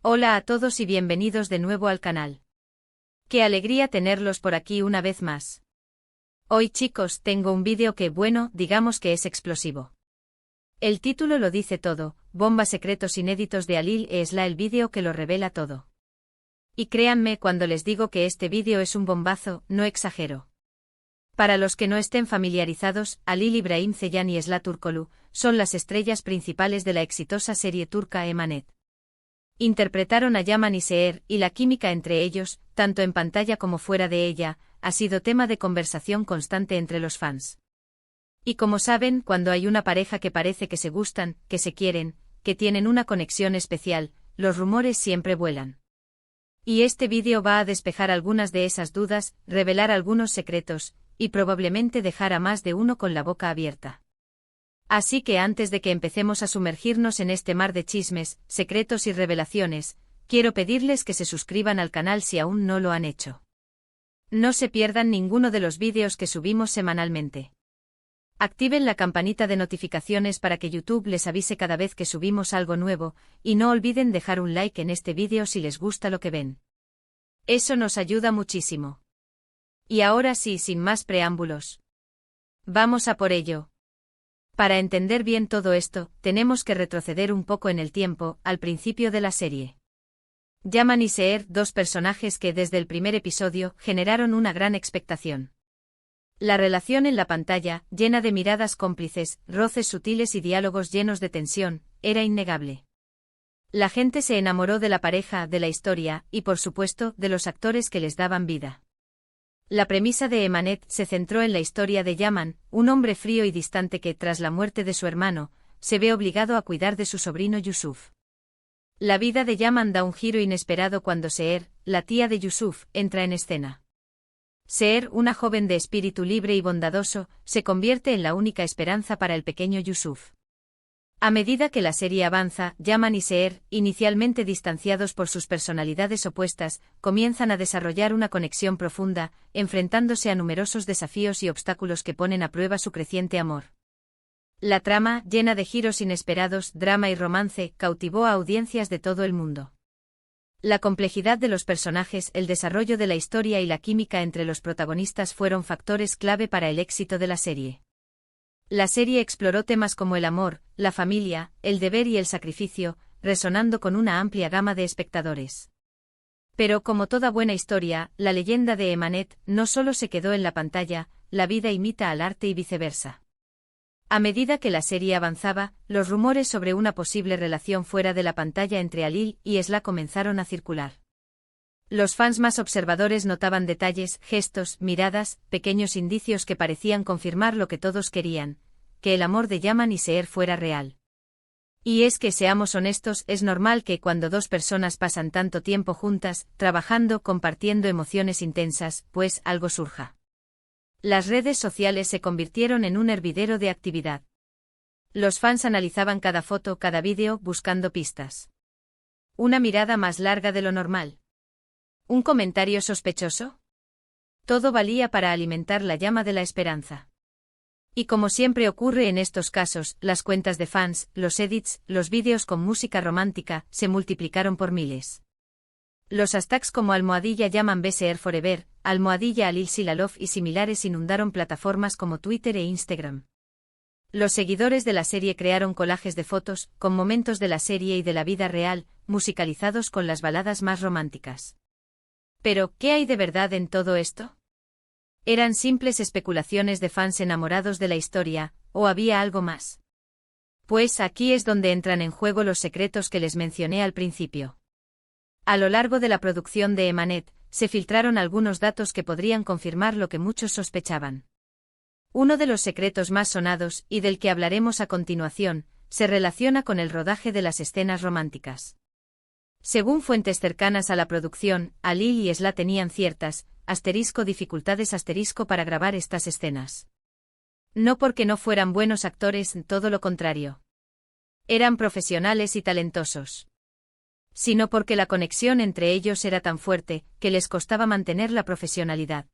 Hola a todos y bienvenidos de nuevo al canal. Qué alegría tenerlos por aquí una vez más. Hoy chicos tengo un vídeo que, bueno, digamos que es explosivo. El título lo dice todo, bomba secretos inéditos de Alil es el vídeo que lo revela todo. Y créanme cuando les digo que este vídeo es un bombazo, no exagero. Para los que no estén familiarizados, Alil Ibrahim Ceylan y Esla Turkoglu son las estrellas principales de la exitosa serie turca Emanet. Interpretaron a Yaman y Seher, y la química entre ellos, tanto en pantalla como fuera de ella, ha sido tema de conversación constante entre los fans. Y como saben, cuando hay una pareja que parece que se gustan, que se quieren, que tienen una conexión especial, los rumores siempre vuelan. Y este vídeo va a despejar algunas de esas dudas, revelar algunos secretos, y probablemente dejar a más de uno con la boca abierta. Así que antes de que empecemos a sumergirnos en este mar de chismes, secretos y revelaciones, quiero pedirles que se suscriban al canal si aún no lo han hecho. No se pierdan ninguno de los vídeos que subimos semanalmente. Activen la campanita de notificaciones para que YouTube les avise cada vez que subimos algo nuevo, y no olviden dejar un like en este vídeo si les gusta lo que ven. Eso nos ayuda muchísimo. Y ahora sí, sin más preámbulos. Vamos a por ello. Para entender bien todo esto, tenemos que retroceder un poco en el tiempo, al principio de la serie. Yaman y Seher, dos personajes que desde el primer episodio generaron una gran expectación. La relación en la pantalla, llena de miradas cómplices, roces sutiles y diálogos llenos de tensión, era innegable. La gente se enamoró de la pareja, de la historia, y por supuesto, de los actores que les daban vida. La premisa de Emanet se centró en la historia de Yaman, un hombre frío y distante que, tras la muerte de su hermano, se ve obligado a cuidar de su sobrino Yusuf. La vida de Yaman da un giro inesperado cuando Seher, la tía de Yusuf, entra en escena. Seher, una joven de espíritu libre y bondadoso, se convierte en la única esperanza para el pequeño Yusuf. A medida que la serie avanza, Yaman y Seher, inicialmente distanciados por sus personalidades opuestas, comienzan a desarrollar una conexión profunda, enfrentándose a numerosos desafíos y obstáculos que ponen a prueba su creciente amor. La trama, llena de giros inesperados, drama y romance, cautivó a audiencias de todo el mundo. La complejidad de los personajes, el desarrollo de la historia y la química entre los protagonistas fueron factores clave para el éxito de la serie. La serie exploró temas como el amor, la familia, el deber y el sacrificio, resonando con una amplia gama de espectadores. Pero como toda buena historia, la leyenda de Emanet no solo se quedó en la pantalla, la vida imita al arte y viceversa. A medida que la serie avanzaba, los rumores sobre una posible relación fuera de la pantalla entre Alil y Esla comenzaron a circular. Los fans más observadores notaban detalles, gestos, miradas, pequeños indicios que parecían confirmar lo que todos querían, que el amor de Yaman y Seher fuera real. Y es que seamos honestos, es normal que cuando dos personas pasan tanto tiempo juntas, trabajando, compartiendo emociones intensas, pues algo surja. Las redes sociales se convirtieron en un hervidero de actividad. Los fans analizaban cada foto, cada vídeo, buscando pistas. Una mirada más larga de lo normal. ¿Un comentario sospechoso? Todo valía para alimentar la llama de la esperanza. Y como siempre ocurre en estos casos, las cuentas de fans, los edits, los vídeos con música romántica, se multiplicaron por miles. Los hashtags como #Yaman BSR Forever, #Alil Silalov y similares inundaron plataformas como Twitter e Instagram. Los seguidores de la serie crearon collages de fotos, con momentos de la serie y de la vida real, musicalizados con las baladas más románticas. Pero, ¿qué hay de verdad en todo esto? ¿Eran simples especulaciones de fans enamorados de la historia, o había algo más? Pues aquí es donde entran en juego los secretos que les mencioné al principio. A lo largo de la producción de Emanet, se filtraron algunos datos que podrían confirmar lo que muchos sospechaban. Uno de los secretos más sonados, y del que hablaremos a continuación, se relaciona con el rodaje de las escenas románticas. Según fuentes cercanas a la producción, Alil y Esla tenían ciertas, dificultades para grabar estas escenas. No porque no fueran buenos actores, todo lo contrario. Eran profesionales y talentosos. Sino porque la conexión entre ellos era tan fuerte, que les costaba mantener la profesionalidad.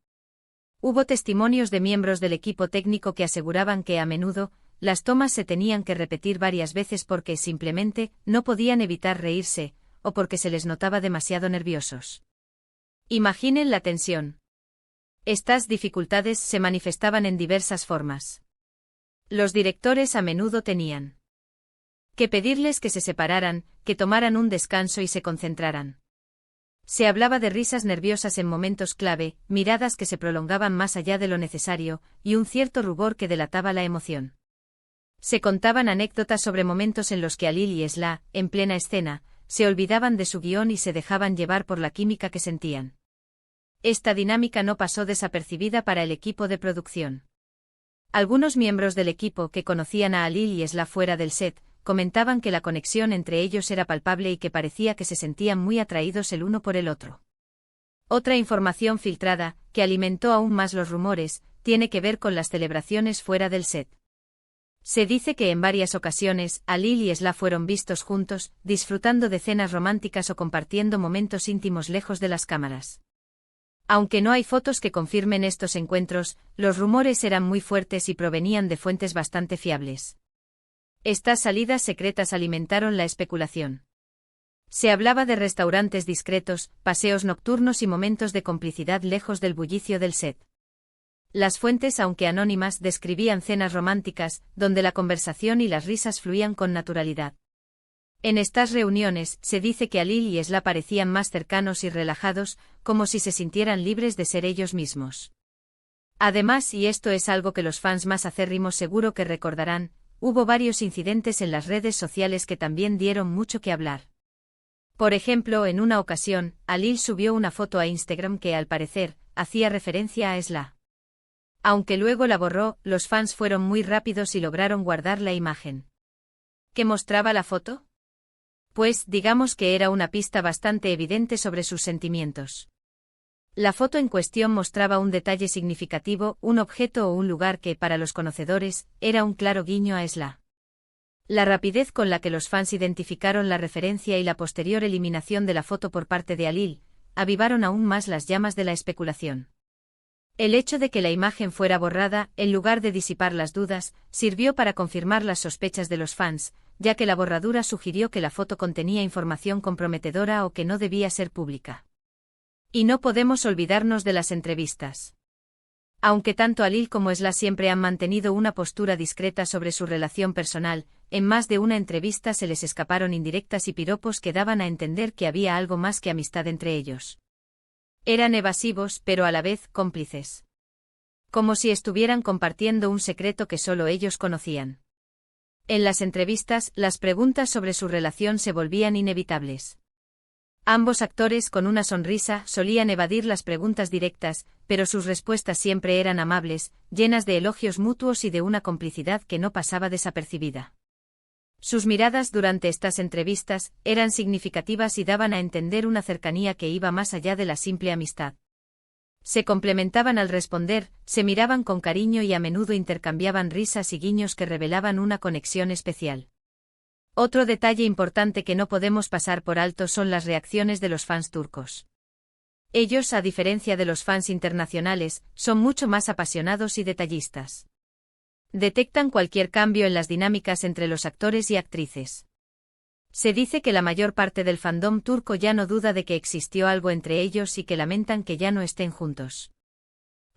Hubo testimonios de miembros del equipo técnico que aseguraban que a menudo, las tomas se tenían que repetir varias veces porque simplemente no podían evitar reírse, o porque se les notaba demasiado nerviosos. Imaginen la tensión. Estas dificultades se manifestaban en diversas formas. Los directores a menudo tenían que pedirles que se separaran, que tomaran un descanso y se concentraran. Se hablaba de risas nerviosas en momentos clave, miradas que se prolongaban más allá de lo necesario, y un cierto rubor que delataba la emoción. Se contaban anécdotas sobre momentos en los que Alil y Esla, en plena escena, se olvidaban de su guión y se dejaban llevar por la química que sentían. Esta dinámica no pasó desapercibida para el equipo de producción. Algunos miembros del equipo que conocían a Alil y Esla fuera del set, comentaban que la conexión entre ellos era palpable y que parecía que se sentían muy atraídos el uno por el otro. Otra información filtrada, que alimentó aún más los rumores, tiene que ver con las celebraciones fuera del set. Se dice que en varias ocasiones, Alil y Esla fueron vistos juntos, disfrutando de cenas románticas o compartiendo momentos íntimos lejos de las cámaras. Aunque no hay fotos que confirmen estos encuentros, los rumores eran muy fuertes y provenían de fuentes bastante fiables. Estas salidas secretas alimentaron la especulación. Se hablaba de restaurantes discretos, paseos nocturnos y momentos de complicidad lejos del bullicio del set. Las fuentes, aunque anónimas, describían cenas románticas, donde la conversación y las risas fluían con naturalidad. En estas reuniones, se dice que Alil y Esla parecían más cercanos y relajados, como si se sintieran libres de ser ellos mismos. Además, y esto es algo que los fans más acérrimos seguro que recordarán, hubo varios incidentes en las redes sociales que también dieron mucho que hablar. Por ejemplo, en una ocasión, Alil subió una foto a Instagram que, al parecer, hacía referencia a Esla. Aunque luego la borró, los fans fueron muy rápidos y lograron guardar la imagen. ¿Qué mostraba la foto? Pues, digamos que era una pista bastante evidente sobre sus sentimientos. La foto en cuestión mostraba un detalle significativo, un objeto o un lugar que, para los conocedores, era un claro guiño a Esla. La rapidez con la que los fans identificaron la referencia y la posterior eliminación de la foto por parte de Alil, avivaron aún más las llamas de la especulación. El hecho de que la imagen fuera borrada, en lugar de disipar las dudas, sirvió para confirmar las sospechas de los fans, ya que la borradura sugirió que la foto contenía información comprometedora o que no debía ser pública. Y no podemos olvidarnos de las entrevistas. Aunque tanto Alil como Esla siempre han mantenido una postura discreta sobre su relación personal, en más de una entrevista se les escaparon indirectas y piropos que daban a entender que había algo más que amistad entre ellos. Eran evasivos, pero a la vez cómplices. Como si estuvieran compartiendo un secreto que solo ellos conocían. En las entrevistas, las preguntas sobre su relación se volvían inevitables. Ambos actores, con una sonrisa, solían evadir las preguntas directas, pero sus respuestas siempre eran amables, llenas de elogios mutuos y de una complicidad que no pasaba desapercibida. Sus miradas durante estas entrevistas eran significativas y daban a entender una cercanía que iba más allá de la simple amistad. Se complementaban al responder, se miraban con cariño y a menudo intercambiaban risas y guiños que revelaban una conexión especial. Otro detalle importante que no podemos pasar por alto son las reacciones de los fans turcos. Ellos, a diferencia de los fans internacionales, son mucho más apasionados y detallistas. Detectan cualquier cambio en las dinámicas entre los actores y actrices. Se dice que la mayor parte del fandom turco ya no duda de que existió algo entre ellos y que lamentan que ya no estén juntos.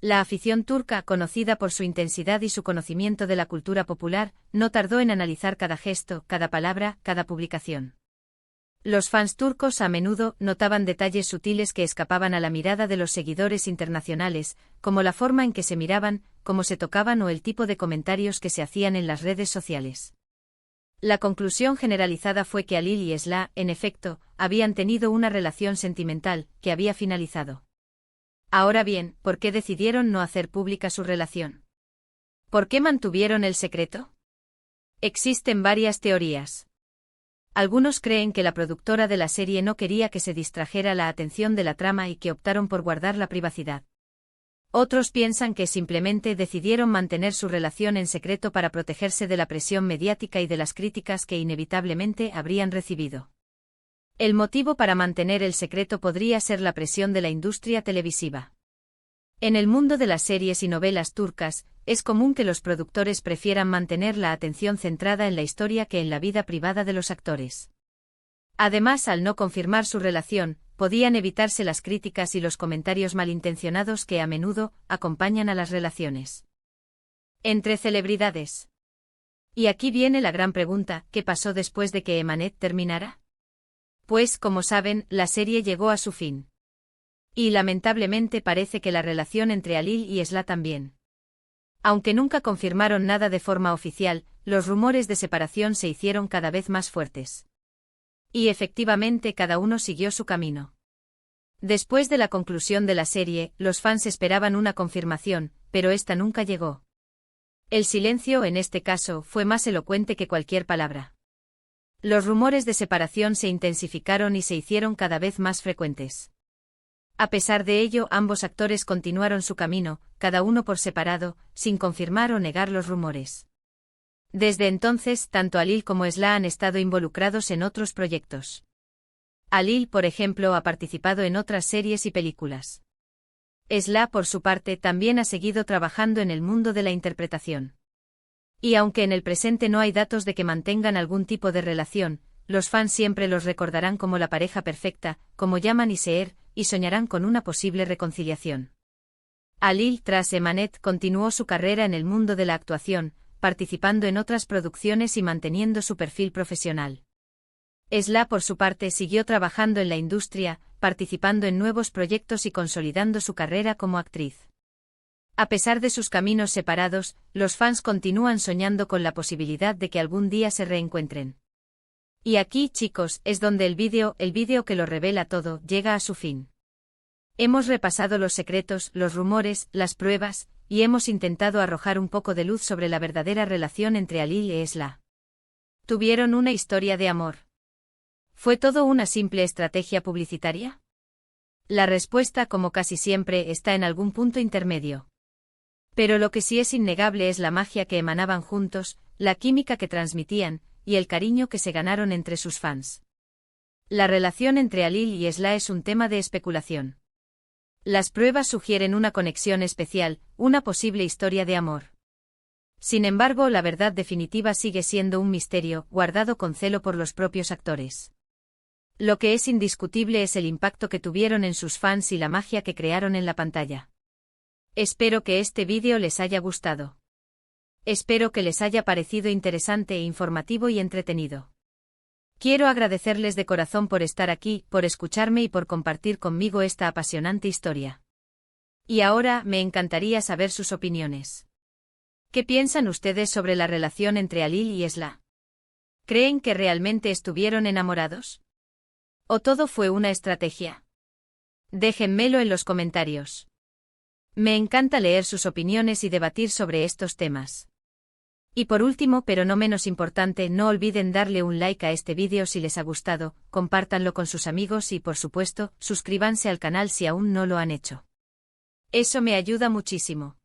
La afición turca, conocida por su intensidad y su conocimiento de la cultura popular, no tardó en analizar cada gesto, cada palabra, cada publicación. Los fans turcos a menudo notaban detalles sutiles que escapaban a la mirada de los seguidores internacionales, como la forma en que se miraban, cómo se tocaban o el tipo de comentarios que se hacían en las redes sociales. La conclusión generalizada fue que Alil y Esla, en efecto, habían tenido una relación sentimental, que había finalizado. Ahora bien, ¿por qué decidieron no hacer pública su relación? ¿Por qué mantuvieron el secreto? Existen varias teorías. Algunos creen que la productora de la serie no quería que se distrajera la atención de la trama y que optaron por guardar la privacidad. Otros piensan que simplemente decidieron mantener su relación en secreto para protegerse de la presión mediática y de las críticas que inevitablemente habrían recibido. El motivo para mantener el secreto podría ser la presión de la industria televisiva. En el mundo de las series y novelas turcas, es común que los productores prefieran mantener la atención centrada en la historia que en la vida privada de los actores. Además, al no confirmar su relación, podían evitarse las críticas y los comentarios malintencionados que a menudo acompañan a las relaciones entre celebridades. Y aquí viene la gran pregunta, ¿qué pasó después de que Emanet terminara? Pues, como saben, la serie llegó a su fin. Y lamentablemente parece que la relación entre Halil y Esla también. Aunque nunca confirmaron nada de forma oficial, los rumores de separación se hicieron cada vez más fuertes. Y efectivamente cada uno siguió su camino. Después de la conclusión de la serie, los fans esperaban una confirmación, pero esta nunca llegó. El silencio en este caso fue más elocuente que cualquier palabra. Los rumores de separación se intensificaron y se hicieron cada vez más frecuentes. A pesar de ello, ambos actores continuaron su camino, cada uno por separado, sin confirmar o negar los rumores. Desde entonces, tanto Halil como Esla han estado involucrados en otros proyectos. Halil, por ejemplo, ha participado en otras series y películas. Esla, por su parte, también ha seguido trabajando en el mundo de la interpretación. Y aunque en el presente no hay datos de que mantengan algún tipo de relación, los fans siempre los recordarán como la pareja perfecta, como llaman Iseer, y soñarán con una posible reconciliación. Halil, tras Emanet, continuó su carrera en el mundo de la actuación, participando en otras producciones y manteniendo su perfil profesional. Esla, por su parte, siguió trabajando en la industria, participando en nuevos proyectos y consolidando su carrera como actriz. A pesar de sus caminos separados, los fans continúan soñando con la posibilidad de que algún día se reencuentren. Y aquí, chicos, es donde el vídeo que lo revela todo, llega a su fin. Hemos repasado los secretos, los rumores, las pruebas, y hemos intentado arrojar un poco de luz sobre la verdadera relación entre Halil y Esla. ¿Tuvieron una historia de amor? ¿Fue todo una simple estrategia publicitaria? La respuesta, como casi siempre, está en algún punto intermedio. Pero lo que sí es innegable es la magia que emanaban juntos, la química que transmitían, y el cariño que se ganaron entre sus fans. La relación entre Halil y Esla es un tema de especulación. Las pruebas sugieren una conexión especial, una posible historia de amor. Sin embargo, la verdad definitiva sigue siendo un misterio, guardado con celo por los propios actores. Lo que es indiscutible es el impacto que tuvieron en sus fans y la magia que crearon en la pantalla. Espero que este vídeo les haya gustado. Espero que les haya parecido interesante e informativo y entretenido. Quiero agradecerles de corazón por estar aquí, por escucharme y por compartir conmigo esta apasionante historia. Y ahora, me encantaría saber sus opiniones. ¿Qué piensan ustedes sobre la relación entre Halil y Esla? ¿Creen que realmente estuvieron enamorados? ¿O todo fue una estrategia? Déjenmelo en los comentarios. Me encanta leer sus opiniones y debatir sobre estos temas. Y por último, pero no menos importante, no olviden darle un like a este vídeo si les ha gustado, compártanlo con sus amigos y, por supuesto, suscríbanse al canal si aún no lo han hecho. Eso me ayuda muchísimo.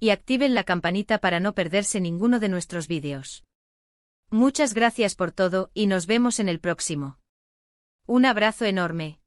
Y activen la campanita para no perderse ninguno de nuestros vídeos. Muchas gracias por todo y nos vemos en el próximo. Un abrazo enorme.